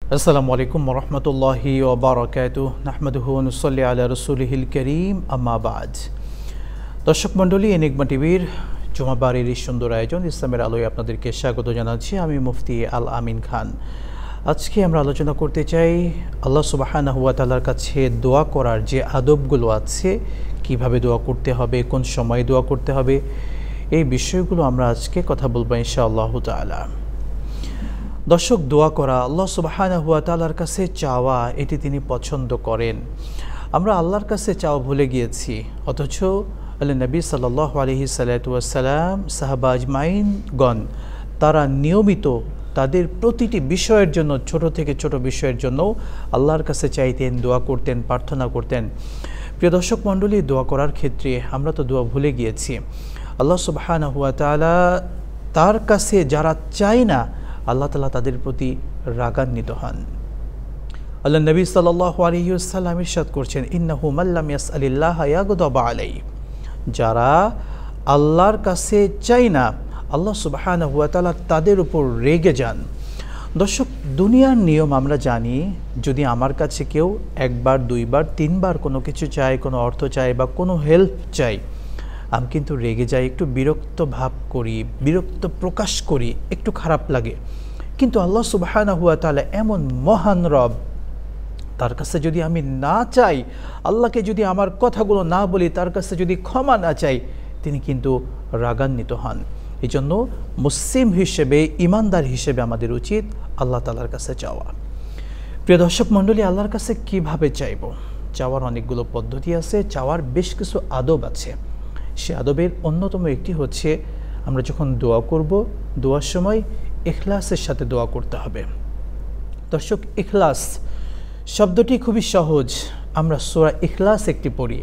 আসসালামু আলাইকুম ওরহমতুল্লাহি ওবারাকাতুহু নাহমাদুহু ওয়া নুসাল্লি আলা রাসূলিহিল কারীম আম্মা বাদ। দর্শক মণ্ডলী, এনিগমা টিভির জুমাবারের এই সুন্দর আয়োজন ইসলামের আলোয় আপনাদেরকে স্বাগত জানাচ্ছি। আমি মুফতি আল আমিন খান। আজকে আমরা আলোচনা করতে চাই আল্লাহ সুবহানাহু ওয়া তাআলার কাছে দোয়া করার যে আদবগুলো আছে, কিভাবে দোয়া করতে হবে, কোন সময়ে দোয়া করতে হবে, এই বিষয়গুলো আমরা আজকে কথা বলবো ইনশাআল্লাহু তাআলা। দর্শক, দোয়া করা, আল্লাহ সুবহানাহু ওয়া তাআলার কাছে চাওয়া, এটি তিনি পছন্দ করেন। আমরা আল্লাহর কাছে চাওয়া ভুলে গিয়েছি, অথচ আল্লাহ নবী সাল্লাল্লাহু আলাইহি সাল্লাম সাহাবা আজমাইনগণ তারা নিয়মিত তাদের প্রতিটি বিষয়ের জন্য, ছোট থেকে ছোট বিষয়ের জন্য আল্লাহর কাছে চাইতেন, দোয়া করতেন, প্রার্থনা করতেন। প্রিয় দর্শক মণ্ডলী, দোয়া করার ক্ষেত্রে আমরা তো দোয়া ভুলে গিয়েছি। আল্লাহ সুবহানাহু ওয়া তাআলা তার কাছে যারা চায় না, আল্লাহ তাআলা তাদের প্রতি রাগান্বিত হন। আল্লাহ নবী সাল্লাল্লাহু আলাইহি ওয়াসাল্লাম ইরশাদ করছেন, ইন্নাহু মান লাম ইয়াসআলিল্লাহ ইয়াগদাব আলাইহি। যারা আল্লাহর কাছে চায় না, আল্লাহ সুবহানাহু ওয়া তাআলা তাদের উপর রেগে যান। দর্শক, দুনিয়ার নিয়ম আমরা জানি, যদি আমার কাছে কেউ একবার, দুইবার, তিনবার কোনো কিছু চায়, কোনো অর্থ চায় বা কোনো হেল্প চাই, আমি কিন্তু রেগে যাই, একটু বিরক্ত ভাব করি, বিরক্ত প্রকাশ করি, একটু খারাপ লাগে। কিন্তু আল্লাহ সুবহানাহু ওয়া তাআলা এমন মহান রব, তার কাছে যদি আমি না চাই, আল্লাহকে যদি আমার কথাগুলো না বলি, তার কাছে যদি ক্ষমা না চাই, তিনি কিন্তু রাগান্বিত হন। এই জন্য মুসলিম হিসেবে, ইমানদার হিসেবে আমাদের উচিত আল্লাহ তাআলার কাছে চাওয়া। প্রিয় দর্শক মণ্ডলী, আল্লাহর কাছে কিভাবে চাইব? চাওয়ার অনেকগুলো পদ্ধতি আছে, চাওয়ার বেশ কিছু আদব আছে। সে আদবের অন্যতম একটি হচ্ছে, আমরা যখন দোয়া করব, দোয়ার সময় ইখলাসের সাথে দোয়া করতে হবে। দর্শক, ইখলাস শব্দটি খুবই সহজ। আমরা সূরা ইখলাস একটি পড়ি।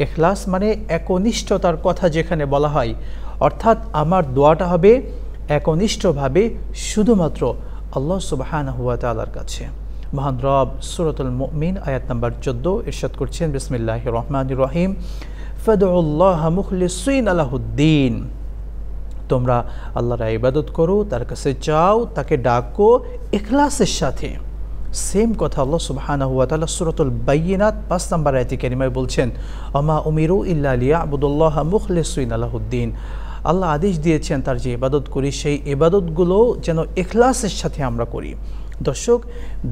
ইখলাস মানে একনিষ্ঠতার কথা যেখানে বলা হয়, অর্থাৎ আমার দোয়াটা হবে একনিষ্ঠভাবে শুধুমাত্র আল্লাহ সুবহানাহু ওয়া তাআলার কাছে। মহান রব সূরাতুল মুমিন আয়াত নাম্বার 14 ইরশাদ করছেন, বিসমিল্লাহির রহমানির রহিম, ফাদউল্লাহ মুখলিসিনা লাহুদ্দিন। তোমরা আল্লাহর ইবাদত করো, তার কাছে চাও, তাকে ডাকো ইখলাসের সাথে। সেম কথা আল্লাহ সুবহানাহু ওয়া তাআলা সূরাতুল বাইয়িনাত 5 নম্বর আয়াতে কারিমায় বলছেন, ওমা উমিরু ইল্লা লিয়াবুদুল্লাহ মুখলিসিনা লাহুদ্দিন। আল্লাহ আদেশ দিয়েছেন তার যে ইবাদত করি, সেই ইবাদতগুলো যেন ইখলাসের সাথে আমরা করি। দর্শক,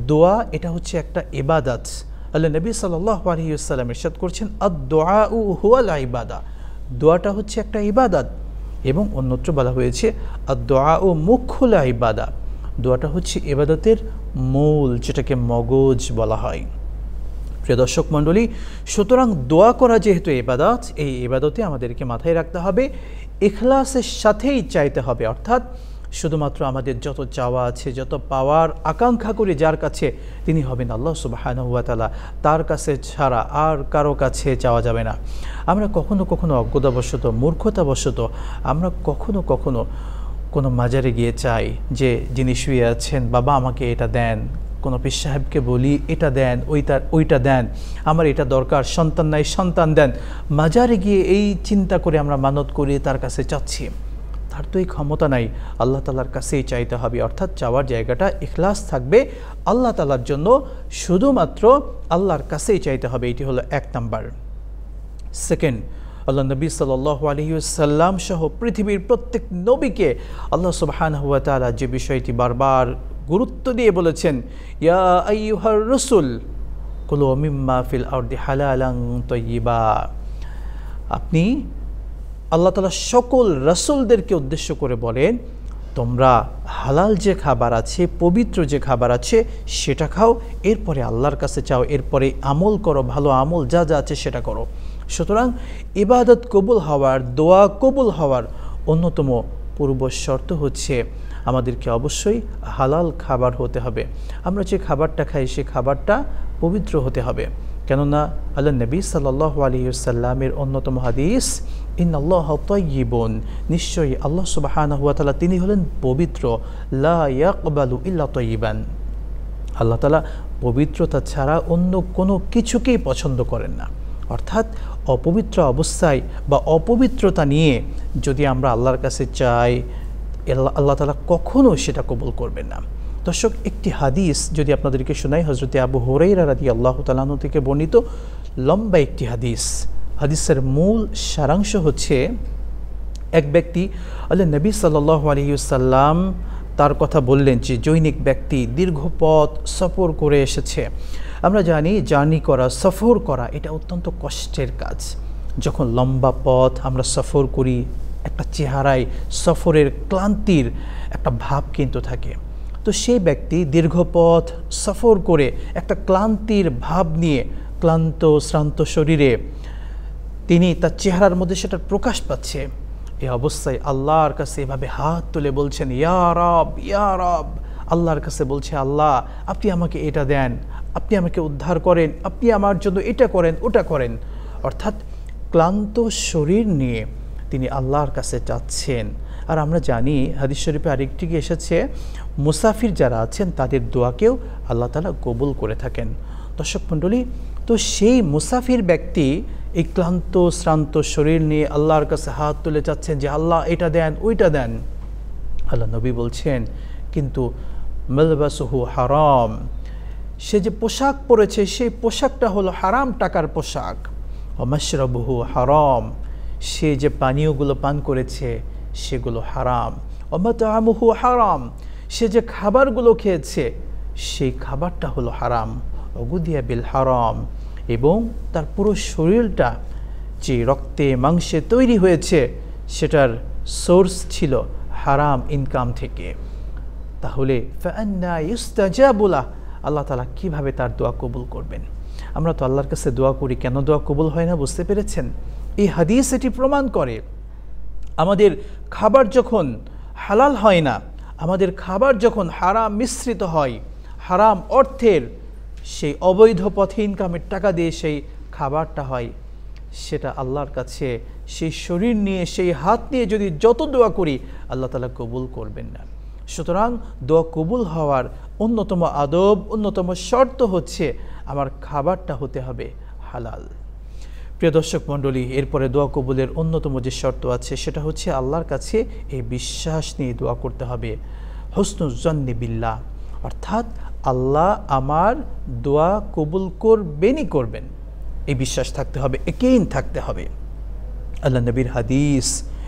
দোয়া এটা হচ্ছে একটা ইবাদত। আল্লাহ নবী সাল্লাল্লাহু আলাইহি ওয়াসাল্লাম ইরশাদ করছেন, আদ-দুআউ হুয়াল ইবাদা। দোয়াটা হচ্ছে একটা ইবাদত। এবং অন্যত্র বলা হয়েছে, আদ-দুআউ মুখুল ইবাদা। দোয়াটা হচ্ছে ইবাদতের মূল, যেটাকে মগজ বলা হয়। প্রিয় দর্শক মণ্ডলী, সুতরাং দোয়া করা যেহেতু ইবাদত, এই ইবাদতে আমাদেরকে মাথায় রাখতে হবে ইখলাসের সাথেই চাইতে হবে। অর্থাৎ শুধুমাত্র আমাদের যত চাওয়া আছে, যত পাওয়ার আকাঙ্ক্ষা করি যার কাছে, তিনি হবেন আল্লাহ সুবহানাহু ওয়া তাআলা। তার কাছে ছাড়া আর কারো কাছে চাওয়া যাবে না। আমরা কখনো কখনো অজ্ঞতাবশত, মূর্খতাবশত আমরা কখনো কখনো কোনো মাজারে গিয়ে চাই যে যিনি শুয়ে আছেন, বাবা আমাকে এটা দেন। কোনো পীর সাহেবকে বলি এটা দেন, ওইটা দেন, আমার এটা দরকার, সন্তান নাই সন্তান দেন। মাজারে গিয়ে এই চিন্তা করে আমরা মানত করি, তার কাছে চাচ্ছি। তার তো এই ক্ষমতা নাই, আল্লাহ তাআলার কাছেই চাইতে হবে। অর্থাৎ চাওয়ার জায়গাটা ইখলাস থাকবে আল্লাহ তাআলার জন্য, শুধুমাত্র আল্লাহর কাছেই চাইতে হবে। এটি হলো 1 নাম্বার। সেকেন্ড, আল্লাহ নবী সাল্লাল্লাহু আলাইহি ওয়াসাল্লাম সহ পৃথিবীর প্রত্যেক নবীকে আল্লাহ সুবহানাহু ওয়া তাআলা যে বিষয়টি বারবার গুরুত্ব দিয়ে বলেছেন, ইয়া আইয়ুহার রাসূল কুলু মিম্মা ফিল আরদি হালালান তাইয়্যিবা। আপনি, আল্লাহ তাআলা সকল রাসূলদেরকে উদ্দেশ্য করে বলেন, তোমরা হালাল যে খাবার আছে, পবিত্র যে খাবার আছে সেটা খাও, এরপরে আল্লাহর কাছে চাও, এরপরে আমল করো, ভালো আমল যা যা আছে সেটা করো। সুতরাং ইবাদত কবুল হওয়ার, দোয়া কবুল হওয়ার অন্যতম পূর্ব শর্ত হচ্ছে আমাদেরকে অবশ্যই হালাল খাবার হতে হবে। আমরা যে খাবারটা খাই সে খাবারটা পবিত্র হতে হবে। কেননা আল্লাহ নবী সাল্লাল্লাহু আলাইহি ওয়াসাল্লামের অন্যতম হাদিস, ইন্নাল্লাহা তাইয়্যিবুন, নিশ্চয়ই আল্লাহ সুবহানাহু ওয়া তাআলা তিনি হলেন পবিত্র, লা ইয়াকবালু ইল্লা তাইয়্যিবান। আল্লাহ তাআলা পবিত্রতা ছাড়া অন্য কোনো কিছুকেই পছন্দ করেন না। অর্থাৎ অপবিত্র অবস্থায় বা অপবিত্রতা নিয়ে যদি আমরা আল্লাহর কাছে চাই, আল্লাহ তাআলা কখনো সেটা কবুল করবেন না। দর্শক, একটি হাদিস যদি আপনাদেরকে শোনাই, হযরতে আবু হুরায়রা রাদিয়াল্লাহু তাআলা আনহু থেকে বর্ণিত লম্বা একটি হাদিস। হাদিসের মূল সারাংশ হচ্ছে, এক ব্যক্তি আল্লাহ নবী সাল্লাল্লাহু আলাইহি ওয়াসাল্লাম তার কথা বললেন যে জৈনিক ব্যক্তি দীর্ঘ পথ সফর করে এসেছে। আমরা জানি জার্নি করা, সফর করা এটা অত্যন্ত কষ্টের কাজ। যখন লম্বা পথ আমরা সফর করি, একটা চেহারায় সফরের ক্লান্তির একটা ভাব কিন্তু থাকে। তো সেই ব্যক্তি দীর্ঘ পথ সফর করে একটা ক্লান্তির ভাব নিয়ে, ক্লান্ত শ্রান্ত শরীরে তিনি তার চেহারার মধ্যে সেটার প্রকাশ পাচ্ছে। এই অবস্থায় আল্লাহর কাছে এভাবে হাত তুলে বলছেন, ইয়া রব, ইয়া রব। আল্লাহর কাছে বলছে, আল্লাহ আপনি আমাকে এটা দেন, আপনি আমাকে উদ্ধার করেন, আপনি আমার জন্য এটা করেন, ওটা করেন। অর্থাৎ ক্লান্ত শরীর নিয়ে তিনি আল্লাহর কাছে চাচ্ছেন। আর আমরা জানি হাদিস শরীফে আরেকটি এসেছে, মুসাফির যারা আছেন তাদের দোয়াকেও আল্লাহ তাআলা কবুল করে থাকেন। দর্শক মণ্ডলী, তো সেই মুসাফির ব্যক্তি এই ক্লান্ত শ্রান্ত শরীর নিয়ে আল্লাহর কাছে হাত তুলে চাচ্ছেন যে আল্লাহ এটা দেন, ওইটা দেন। আল্লাহ নবী বলছেন, কিন্তু মালবাসুহু হারাম, সে যে পোশাক পরেছে সেই পোশাকটা হলো হারাম টাকার পোশাক। ওমাশরাবুহু হারাম, সে যে পানীয়গুলো পান করেছে সেগুলো হারাম। ওমাতামুহু হারাম, সে যে খাবারগুলো খেয়েছে সেই খাবারটা হলো হারাম। ওগুদিয়া বিল হারাম, এবং তার পুরো শরীরটা যে রক্তে মাংসে তৈরি হয়েছে সেটার সোর্স ছিল হারাম ইনকাম থেকে। তাহলে ফাআন্না ইউস্তাজাবু লাহ, আল্লাহ তাআলা কিভাবে তার দোয়া কবুল করবেন? আমরা তো আল্লাহর কাছে দোয়া করি, কেন দোয়া কবুল হয় না বুঝতে পেরেছেন? এই হাদিস এটি প্রমাণ করে। আমাদের খাবার যখন হালাল হয় না, আমাদের খাবার যখন হারাম মিশ্রিত হয়, হারাম অর্থের সেই অবৈধ পথে ইনকামের টাকা দিয়ে সেই খাবারটা হয়, সেটা আল্লাহর কাছে সেই শরীর নিয়ে, সেই হাত নিয়ে যদি যত দোয়া করি আল্লাহ তাআলা কবুল করবেন না। সুতরাং দোয়া কবুল হওয়ার অন্যতম আদব, অন্যতম শর্ত হচ্ছে আমার খাবারটা হতে হবে হালাল। প্রিয় দর্শক মণ্ডলী, এরপরে দোয়া কবুলের অন্যতম যে শর্ত আছে সেটা হচ্ছে আল্লাহর কাছে এই বিশ্বাস নিয়ে দোয়া করতে হবে, হুসনুল জন্নি বিল্লাহ, অর্থাৎ আল্লাহ আমার দোয়া কবুল করবেনই করবেন, এই বিশ্বাস থাকতে হবে, একেইন থাকতে হবে। আল্লাহ নবীর হাদিস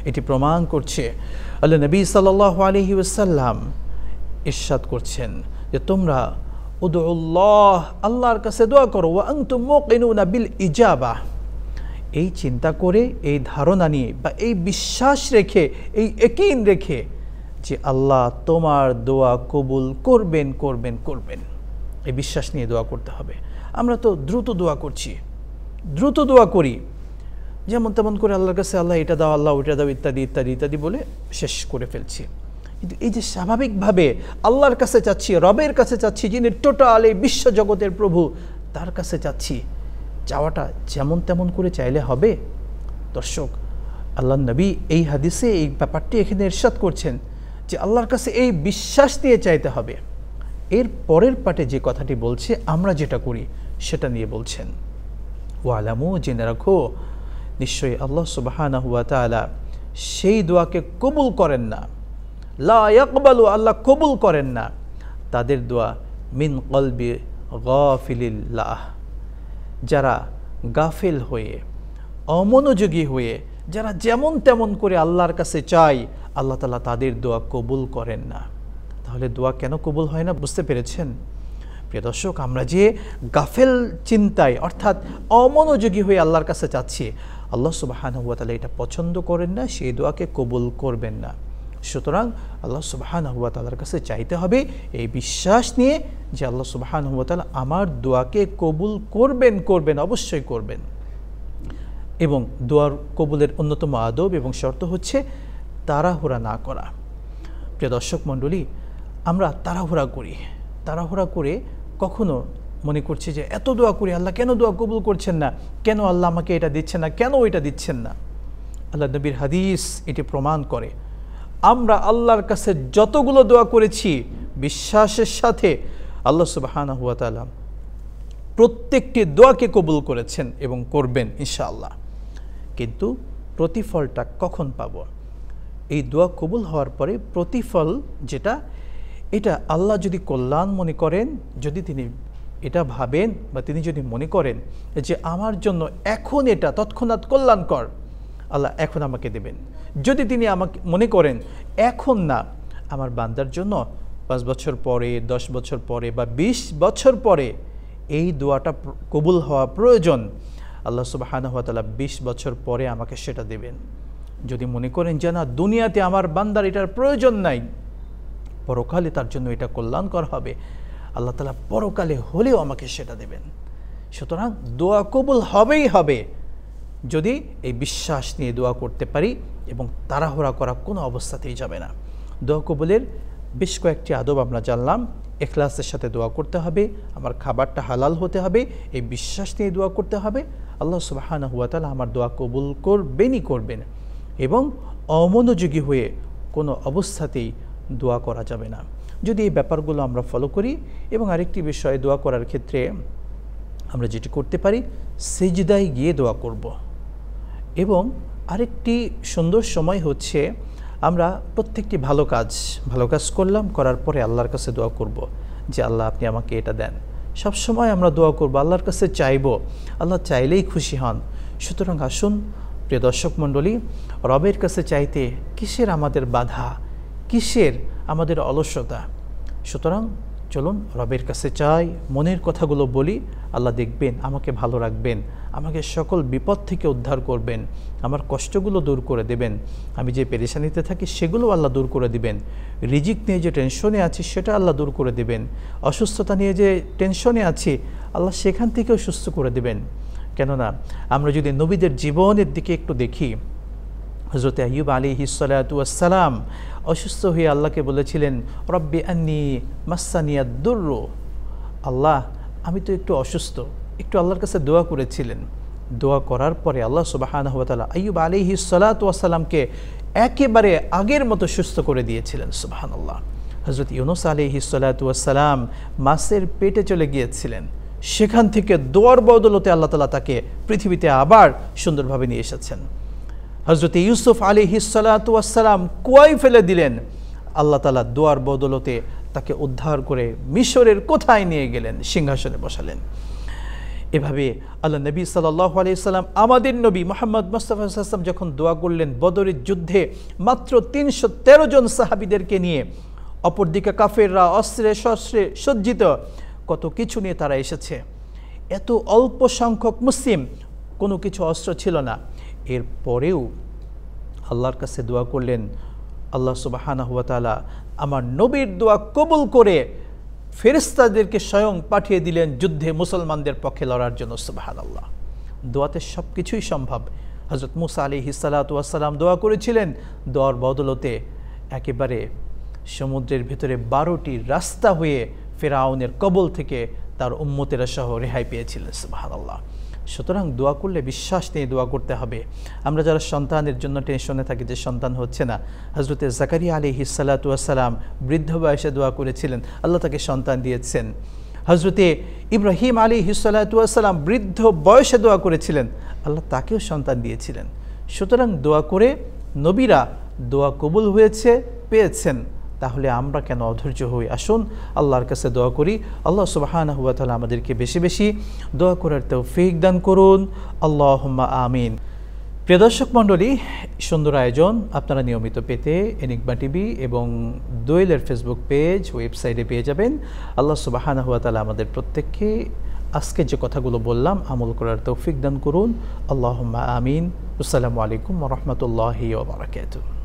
এটি প্রমাণ করছে। আল্লাহ নবী সাল্লাল্লাহু আলাইহি ওয়াসাল্লাম ইরশাদ করছেন যে তোমরা উদউল্লাহ, আল্লাহর কাছে দোয়া করো, ওয়া আনতুম মুকিনুনা বিল ইজাবা, এই চিন্তা করে, এই ধারণা নিয়ে বা এই বিশ্বাস রেখে, এই ইয়াকিন রেখে যে আল্লাহ তোমার দোয়া কবুল করবেন করবেন করবেন, এই বিশ্বাস নিয়ে দোয়া করতে হবে। আমরা তো দ্রুত দোয়া করছি, দ্রুত দোয়া করি, যেমন তেমন করে আল্লাহর কাছে আল্লাহ এটা দাও, আল্লাহ ওইটা দাও, ইত্যাদি ইত্যাদি ইত্যাদি বলে শেষ করে ফেলছি। কিন্তু এই যে স্বাভাবিকভাবে আল্লাহর কাছে চাচ্ছি, রবের কাছে চাচ্ছি, যিনি টোটাল এই বিশ্বজগতের প্রভু, তার কাছে চাচ্ছি, চাওয়াটা যেমন তেমন করে চাইলে হবে? দর্শক, আল্লাহ নবী এই হাদিসে এই ব্যাপারটি এখানে ইরশাদ করছেন যে আল্লাহর কাছে এই বিশ্বাস দিয়ে চাইতে হবে। এর পরের পাটে যে কথাটি বলছে আমরা যেটা করি সেটা নিয়ে বলছেন, ওয়ালামু, জেনে রাখো, নিশ্চয়ই আল্লাহ সুবহানাহু ওয়া তাআলা সেই দোয়াকে কবুল করেন না, লা ইয়াকবালু, আল্লাহ কবুল করেন না তাদের দোয়া মিন কলবি গাফিলিল্লাহ, যারা গাফিল হয়ে, অমনোযোগী হয়ে, যারা যেমন তেমন করে আল্লাহর কাছে চায়, আল্লাহ তাআলা তাদের দোয়া কবুল করেন না। তাহলে দোয়া কেন কবুল হয় না বুঝতে পেরেছেন? প্রিয় দর্শক, আমরা যে গাফেল চিন্তায় অর্থাৎ অমনোযোগী হয়ে আল্লাহর কাছে চাচ্ছি, আল্লাহ সুবহানাহু ওয়া তাআলা এটা পছন্দ করেন না, সেই দোয়াকে কবুল করবেন না। সুতরাং আল্লাহ সুবহানাহু ওয়া তাআলার কাছে চাইতে হবে এই বিশ্বাস নিয়ে যে আল্লাহ সুবহানাহু ওয়া তাআলা আমার দোয়াকে কবুল করবেন করবেন, অবশ্যই করবেন। এবং দোয়ার কবুলের অন্যতম আদব এবং শর্ত হচ্ছে তাড়াহুড়া না করা। প্রিয় দর্শক মণ্ডলী, আমরা তাড়াহুড়া করি, তাড়াহুড়া করে কখনো মনে করছি যে এত দোয়া করি, আল্লাহ কেন দোয়া কবুল করছেন না, কেন আল্লাহ আমাকে এটা দিচ্ছেন না, কেন ওইটা দিচ্ছেন না। আল্লাহ নবীর হাদিস এটি প্রমাণ করে। আমরা আল্লাহর কাছে যতগুলো দোয়া করেছি বিশ্বাসের সাথে, আল্লাহ সুবহানাহু ওয়া তাআলা প্রত্যেকটি দোয়াকে কবুল করেছেন এবং করবেন ইনশাআল্লাহ। কিন্তু প্রতিফলটা কখন পাব? এই দোয়া কবুল হওয়ার পরে প্রতিফল যেটা, এটা আল্লাহ যদি কল্যাণ মনে করেন, যদি তিনি এটা ভাবেন বা তিনি যদি মনে করেন যে আমার জন্য এখন এটা তৎক্ষণাৎ কল্যাণকর, আল্লাহ এখন আমাকে দেবেন। যদি তিনি আমাকে মনে করেন এখন না, আমার বান্দার জন্য 5 বছর পরে, 10 বছর পরে বা 20 বছর পরে এই দোয়াটা কবুল হওয়া প্রয়োজন, আল্লাহ সুবহানাহু ওয়া তাআলা 20 বছর পরে আমাকে সেটা দেবেন। যদি মনে করেন যে না, দুনিয়াতে আমার বান্দার এটার প্রয়োজন নাই, পরকালে তার জন্য এটা কল্যাণকর হবে, আল্লাহ তাআলা পরকালে হলেও আমাকে সেটা দেবেন। সুতরাং দোয়া কবুল হবেই হবে যদি এই বিশ্বাস নিয়ে দোয়া করতে পারি, এবং তাড়াহুড়া করা কোনো অবস্থাতেই যাবে না। দোয়া কবুলের বেশ কয়েকটি আদব আমরা জানলাম। ইখলাসের সাথে দোয়া করতে হবে, আমার খাবারটা হালাল হতে হবে, এই বিশ্বাস নিয়ে দোয়া করতে হবে, আল্লাহ সুবহানাহু ওয়া তাআলা আমার দোয়া কবুল করবেনই করবেন, এবং অমনোযোগী হয়ে কোনো অবস্থাতেই দোয়া করা যাবে না। যদি এই ব্যাপারগুলো আমরা ফলো করি, এবং আরেকটি বিষয়, দোয়া করার ক্ষেত্রে আমরা যেটি করতে পারি, সিজদায় গিয়ে দোয়া করব। এবং আরেকটি সুন্দর সময় হচ্ছে, আমরা প্রত্যেকটি ভালো কাজ করলাম, করার পরে আল্লাহর কাছে দোয়া করব যে আল্লাহ আপনি আমাকে এটা দেন। সব সময় আমরা দোয়া করব, আল্লাহর কাছে চাইব, আল্লাহ চাইলেই খুশি হন। সুতরাং আসুন প্রিয় দর্শক মণ্ডলী, রবের কাছে চাইতে কিসের আমাদের বাধা, কিসের আমাদের অলসতা? সুতরাং চলুন রবের কাছে চাই, মনের কথাগুলো বলি, আল্লাহ দেখবেন, আমাকে ভালো রাখবেন, আমাকে সকল বিপদ থেকে উদ্ধার করবেন, আমার কষ্টগুলো দূর করে দেবেন, আমি যে পেরেশানিতে থাকি সেগুলো আল্লাহ দূর করে দিবেন, রিজিক নিয়ে যে টেনশনে আছি সেটা আল্লাহ দূর করে দিবেন, অসুস্থতা নিয়ে যে টেনশনে আছি আল্লাহ সেখান থেকেও সুস্থ করে দিবেন। কেননা আমরা যদি নবীদের জীবনের দিকে একটু দেখি, হযরত আইয়ুব আলাইহিস সালাতু ওয়াস সালাম অসুস্থ হয়ে আল্লাহকে বলেছিলেন, রব্বি আন্নী মাসানিয়াদ দুররু, আল্লাহ আমি তো একটু অসুস্থ, একটু আল্লাহর কাছে দোয়া করেছিলেন। দোয়া করার পরে আল্লাহ সুবহানাহু ওয়া তাআলা আইয়ুব আলাইহিস সালাতু ওয়াস সালামকে একেবারে আগের মতো সুস্থ করে দিয়েছিলেন। সুবহানাল্লাহ। হযরত ইউনূস আলাইহিস সালাতু ওয়াস সালাম মাছের পেটে চলে গিয়েছিলেন, সেখান থেকে দোয়ার বদৌলতে আল্লাহ তাআলা তাকে পৃথিবীতে আবার সুন্দরভাবে নিয়ে এসেছেন। হযরত ইউসুফ আলাইহিস সালাতু ওয়াস সালাম কুয়ায় ফেলে দিলেন, আল্লাহ তাআলা দোয়ার বদৌলতে তাকে উদ্ধার করে মিশরের কোথায় নিয়ে গেলেন, সিংহাসনে বসালেন। এভাবে আল্লাহ নবী সাল্লাল্লাহু আলাইহি সাল্লাম, আমাদের নবী মুহাম্মদ মুস্তাফা সাল্লাল্লাহু আলাইহি ওয়াসাল্লাম যখন দোয়া করলেন বদরের যুদ্ধে মাত্র 313 জন সাহাবীদেরকে নিয়ে, অপরদিকে কাফেররা অস্ত্রে শস্ত্রে সজ্জিত, কত কিছু নিয়ে তারা এসেছে, এত অল্প সংখ্যক মুসলিম, কোনো কিছু অস্ত্র ছিল না, এরপরেও আল্লাহর কাছে দোয়া করলেন। আল্লাহ সুবহানাহু ওয়া তাআলা আমার নবীর দোয়া কবুল করে ফেরেশতাদেরকে স্বয়ং পাঠিয়ে দিলেন যুদ্ধে মুসলমানদের পক্ষে লড়ার জন্য। সুবহানাল্লাহ। দোয়াতে সব কিছুই সম্ভব। হযরত মুসা আলাইহিস সালাতু ওয়াস সালাম দোয়া করেছিলেন, দোয়ার বদৌলতে একেবারে সমুদ্রের ভিতরে 12টি রাস্তা হয়ে ফেরাউনের কবল থেকে তার উম্মতেরা সহ রেহাই পেয়েছিলেন। সুবহানাল্লাহ। সুতরাং দোয়া করলে বিশ্বাস নিয়ে দোয়া করতে হবে। আমরা যারা সন্তানের জন্য টেনশনে থাকি যে সন্তান হচ্ছে না, হযরতে জাকারিয়া আলাইহিস সালাতু ওয়াস সালাম বৃদ্ধ বয়সে দোয়া করেছিলেন, আল্লাহ তাকে সন্তান দিয়েছেন। হযরতে ইব্রাহিম আলাইহিস সালাতু ওয়াস সালাম বৃদ্ধ বয়সে দোয়া করেছিলেন, আল্লাহ তাকেও সন্তান দিয়েছিলেন। সুতরাং দোয়া করে নবীরা দোয়া কবুল হয়েছে, পেয়েছেন, তাহলে আমরা কেন অধৈর্য হই? আসুন আল্লাহর কাছে দোয়া করি। আল্লাহ সুবহানাহু ওয়া তাআলা আমাদেরকে বেশি বেশি দোয়া করার তৌফিক দান করুন। আল্লাহুম্মা আমিন। প্রিয় দর্শক মণ্ডলী, সুন্দর আয়োজন আপনারা নিয়মিত পেতে এনিগমা টিভি এবং দোয়েলের ফেসবুক পেজ, ওয়েবসাইটে পেয়ে যাবেন। আল্লাহ সুবহানাহু ওয়া তাআলা আমাদের প্রত্যেককে আজকে যে কথাগুলো বললাম আমল করার তৌফিক দান করুন। আল্লাহুম্মা আমিন। আসসালামু আলাইকুম ওয়া রাহমাতুল্লাহি ওয়া বারাকাতুহু।